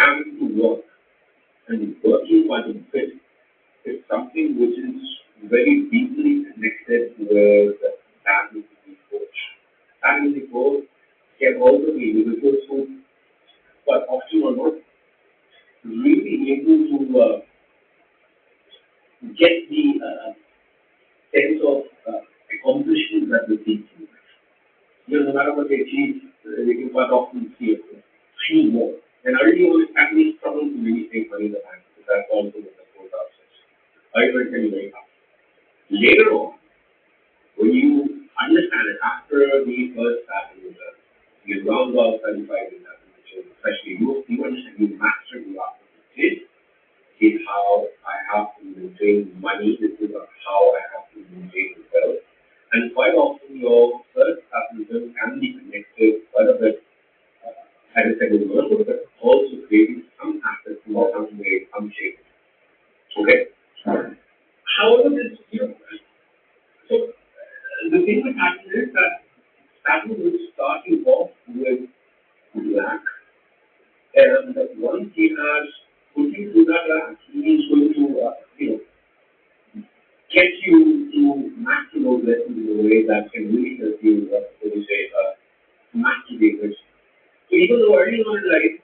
having to work and working while in fit is something which is very deeply connected with that with the coach. That with the coach can also be individuals who, but often or not, really able to get the sense of accomplishment that they seek. No matter what they achieve, they can quite often see it. See more. And early on, it's actually struggle to really save money in the bank because that's also what the core process. Early can be very tough. Later on, when you understand it after the first passing result, you round about 35 in that, especially you understand you master the art of it. Is how I have to maintain money, this is how I have to maintain wealth. And quite often your first capitalism can be connected quite a bit, as I said in the world, but also creating some assets in some way, some shape. Okay? However, this, so the thing with happiness is that happiness will start you off with lack, and once he has put you through that lack, he is going to, get you to master those lessons in a way that can really help you, what do you say, master the English. So even though early on in life,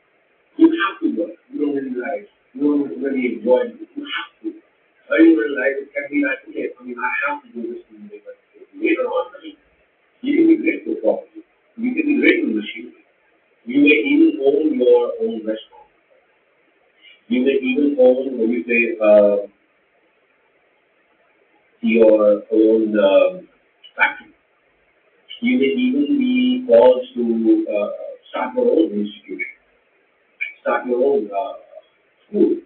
you have to work, you don't really like, you don't really enjoy it, you have to. Early on in life, it can be like, okay, I have to do this to make it. Later on, you can be great with property, you can be great with machinery, you may even own your own restaurant, you may even own, what you say, your own factory. You may even be called to start your own institution, start your own school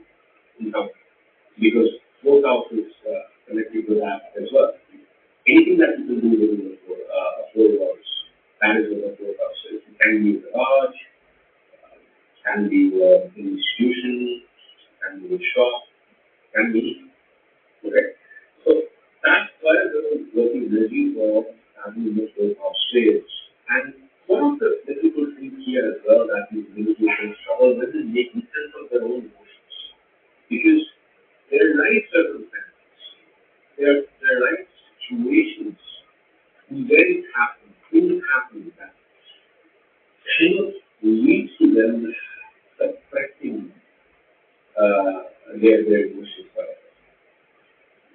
in company, because both houses connected to that as well. Anything that you can do within the four walls, that is what the four house is. It can be a garage, can be an institution, can be a shop, can be, okay? So that's why I was working really for having this of sales. And one of the difficult things here as well that these individuals struggle with is making sense of their own emotions. Because there are life circumstances, there are life situations where it happens, things happen that kind of leads to them suppressing their emotions.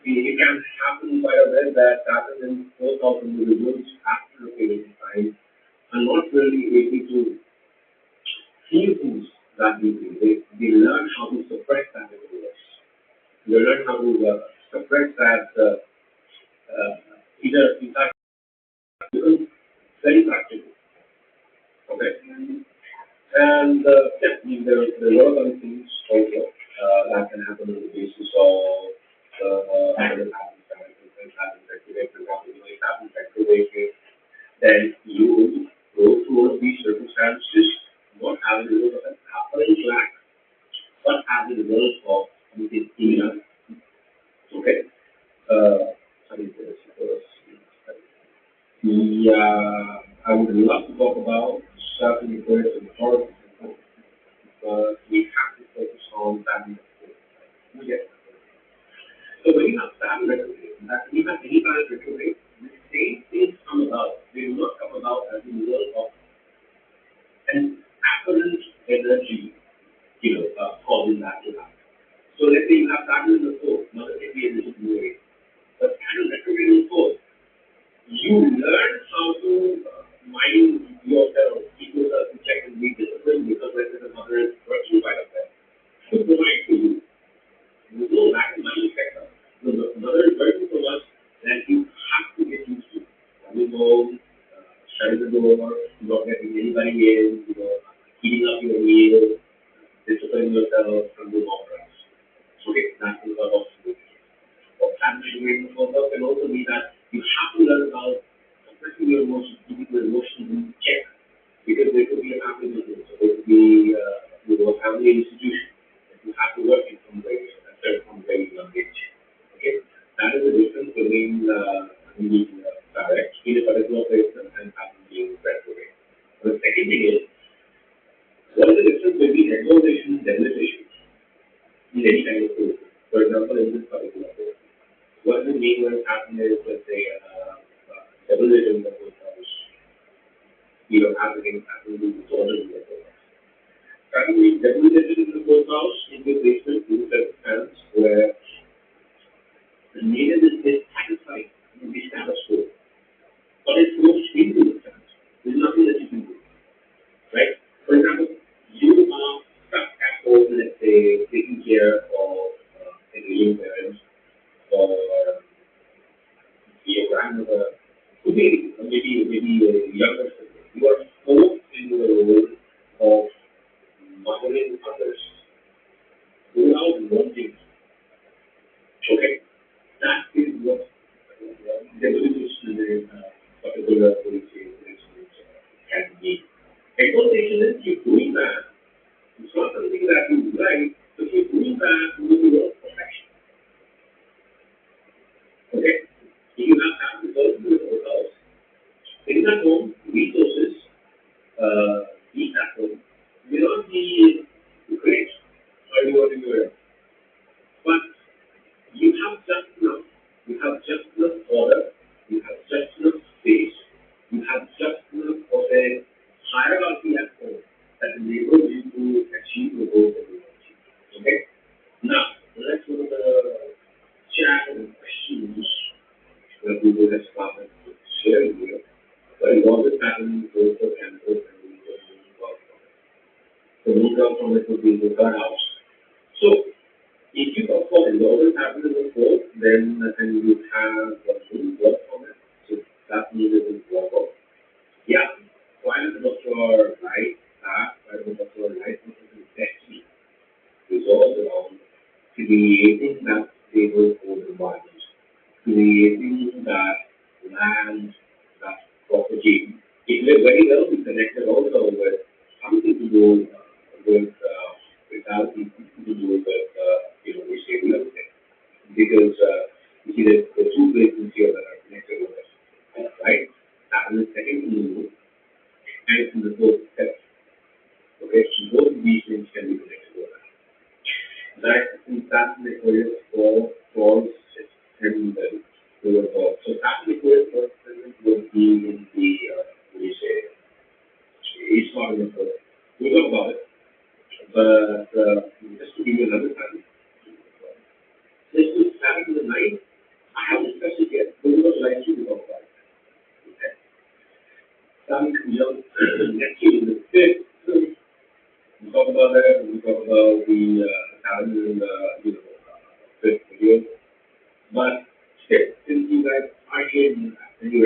It can happen by a way that happens in 4,000 individuals after a period of time are not really able to feel things that deeply. They learn how to suppress that influence. They learn how to suppress that either in fact becomes very practical. Okay? And yeah, there are a lot of other things also that can happen on the basis of other habits activate, for example, if habits activated, then you will go through all of these circumstances, not as a result of an apparent lack, but as a result of something inner. Okay? Sorry for this. Yeah, I would love to talk about certain words and authority, but we have to focus on that. Yes. So when you have family recognition, that you have any kind of recognition, the same things come about. They will not come about as a result of an apparent energy, causing that to happen. So let's say you have family in the force, mother may be a little way, but family recognition force, you learn how to mind yourself, keep yourself in check and be disciplined because let's say the mother is working by herself. To provide for you. You go back to money sector. So the mother is working so much that you have to get used to coming home, shutting the door, not letting anybody in, heating up your meal, disciplining yourself from the office. Okay, that's the sort of or family related further can also be that you have to learn about suppressing your emotions, keeping your emotions in check. Because there could be a family business, or there could be a family institution that you have to work in from very young age. Okay, that is the difference between being direct in a particular place and having being spread away. The second thing is what is the difference between deforestation, debilitation in any kind of food. For example, in this particular case, what the main one happened is, let's say, debilitation of the house, having to disorder in the house. Suddenly, debilitation in the house in the basement in certain times where the native is satisfied in the status quo, but it's forced into the status. There's nothing that you can do, right? For example, you are stuck at home, let's say, taking care of an aging parents or your grandmother, could be maybe a younger sibling. You are forced into the role of mothering others without wanting. Okay, that is what devolution in a particular policy can be. Exploitation is keep doing that. It's not something that you like, but keep doing that with your perfection. Okay, if you have time to go to the house, things at home, resources, eat at home, may not be great or you want to do it, but you have just enough. You have just enough order. You have just enough space. You have just enough of a hierarchy at home that enables you to achieve the goals that you want to achieve. Okay? Now, let's go to the chat and questions that we will have started sharing here. But it always happens both for campus and we will move out from it. The move out from it would be the third house. So, if you talk about enrollment happening in the code, then and you have a full work on it, so that means it will work out. Yeah, quite a bit of your life, quite a bit of your life is actually resolved around creating that stable code environment, creating that land, that property. It will very well be connected also with something to do with how people to do with we say real estate because you see the two places here that are connected with us, right? That is the second in the room and it's in the fourth step. Okay, so both of these things can be connected with us. That in that material falls and the so that material first would be in the what do you say? It's not in the first. We talk about it, but just to give you another time. This is starting to the night. I haven't discussed it yet, but we would like to talk about it. Okay. Starting to young next year, the fifth, we talk about that, we talk about the calendar in the fifth video. But still, since you guys are here and you